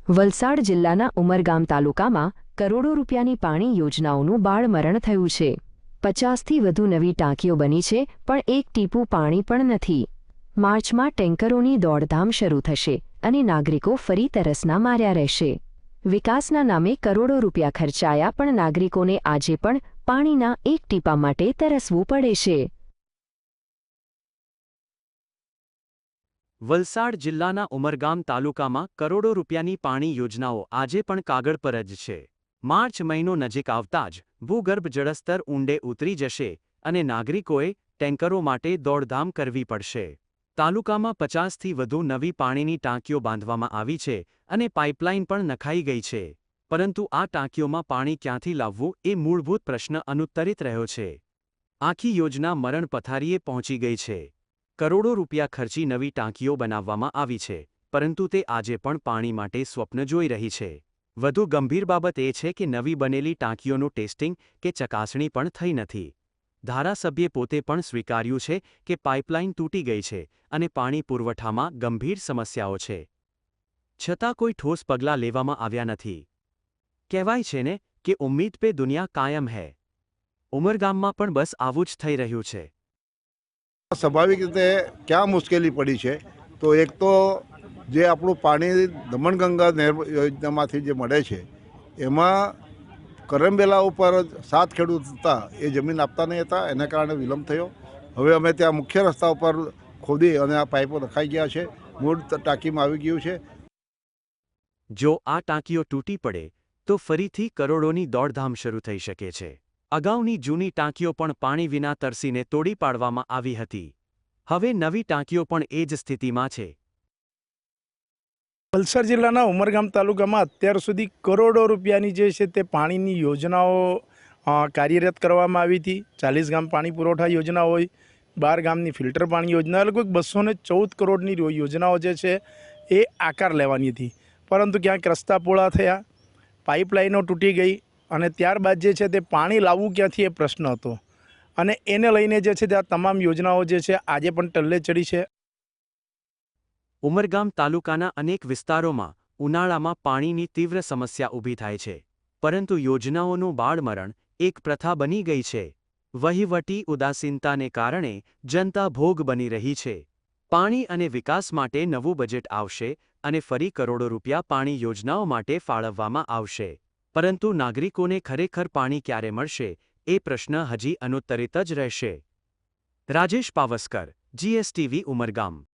વલસાડ જિલ્લાના ઉમરગામ તાલુકામાં કરોડો રૂપિયાની પાણી યોજનાઓનું બાળમરણ થયું છે। 50થી વધુ નવી ટાંકીઓ બની છે, પણ એક ટીપું પાણી પણ નથી। માર્ચમાં ટેન્કરોની દોડધામ શરૂ થશે અને નાગરિકો ફરી તરસના માર્યા રહેશે। વિકાસના નામે કરોડો રૂપિયા ખર્ચાયા, પણ નાગરિકોને આજે પણ પાણીના એક ટીપા માટે તરસવું પડે છે। વલસાડ જિલ્લાના ઉમરગામ તાલુકામાં કરોડો રૂપિયાની પાણી યોજનાઓ આજે પણ કાગળ પર જ છે। માર્ચ મહિનો નજીક આવતા જ ભૂગર્ભ જળસ્તર ઊંડે ઉતરી જશે અને નાગરિકોએ ટેન્કરો માટે દોડધામ કરવી પડશે। તાલુકામાં 50થી વધુ નવી પાણીની ટાંકીઓ બાંધવામાં આવી છે અને પાઇપલાઇન પણ નખાઈ ગઈ છે, પરંતુ આ ટાંકીઓમાં પાણી ક્યાંથી લાવવું એ મૂળભૂત પ્રશ્ન અનુત્તરિત રહ્યો છે। આખી યોજના મરણ પથારીએ પહોંચી ગઈ છે। કરોડો રૂપિયા ખર્ચી નવી ટાંકીઓ બનાવવામાં આવી છે, પરંતુ તે આજે પણ પાણી માટે સ્વપ્ન જોઈ રહી છે। વધુ ગંભીર બાબત એ છે કે નવી બનેલી ટાંકીઓનું ટેસ્ટિંગ કે ચકાસણી પણ થઈ નથી। ધારાસભ્યે પોતે પણ સ્વીકાર્યું છે કે પાઇપલાઇન તૂટી ગઈ છે અને પાણી પુરવઠામાં ગંભીર સમસ્યાઓ છે, છતાં કોઈ ઠોસ પગલાં લેવામાં આવ્યા નથી। કહેવાય છે ને કે ઉમ્મીદ પે દુનિયા કાયમ હૈ। ઉમરગામમાં પણ બસ આવું જ થઈ રહ્યું છે। સ્વાભાવિક રીતે क्या મુશ્કેલી પડી છે તો એક તો જે આપણું પાણી દમણગંગા નહેર યોજનામાંથી જે મળે છે એમાં કરમબેલા ઉપર 7 ખેડૂત હતા, એ જમીન આપતા નહીં હતા, એના કારણે વિલંબ થયો। હવે અમે ત્યાં મુખ્ય રસ્તા ઉપર ખોદી અને આ પાઇપો નખાઈ ગયા છે, મૂળ ટાંકીમાં આવી ગયું છે। જો આ ટાંકીઓ તૂટી પડે તો ફરીથી કરોડોની દોડધામ શરૂ થઈ શકે છે। અગાઉની જૂની ટાંકીઓ પણ પાણી વિના તરસીને તોડી પાડવામાં આવી હતી। હવે નવી ટાંકીઓ પણ એ જ સ્થિતિમાં છે। વલસાડ જિલ્લાના ઉમરગામ તાલુકામાં અત્યાર સુધી કરોડો રૂપિયાની જે છે તે પાણીની યોજનાઓ કાર્યરત કરવામાં આવી હતી। 40 ગામ પાણી પુરવઠા યોજના હોય, 12 ગામની ફિલ્ટર પાણી યોજના, લગભગ 214 કરોડની યોજનાઓ જે છે એ આકાર લેવાની હતી, પરંતુ ક્યાંક રસ્તા પોળા થયા, પાઇપલાઇનો તૂટી ગઈ અને ત્યારબાદ જે છે તે પાણી લાવવું ક્યાંથી એ પ્રશ્ન હતો અને એને લઈને જે છે તે આ તમામ યોજનાઓ જે છે આજે પણ ટલ્લે ચડી છે। ઉમરગામ તાલુકાના અનેક વિસ્તારોમાં ઉનાળામાં પાણીની તીવ્ર સમસ્યા ઊભી થાય છે, પરંતુ યોજનાઓનું બાળમરણ એક પ્રથા બની ગઈ છે। વહીવટી ઉદાસીનતાને કારણે જનતા ભોગ બની રહી છે। પાણી અને વિકાસ માટે નવું બજેટ આવશે અને ફરી કરોડો રૂપિયા પાણી યોજનાઓ માટે ફાળવવામાં આવશે, પરંતુ નાગરિકોને ખરેખર પાણી ક્યારે મળશે એ પ્રશ્ન હજી અનુત્તરિત જ રહેશે। રાજેશ પાવસ્કર, GSTV ઉમરગામ।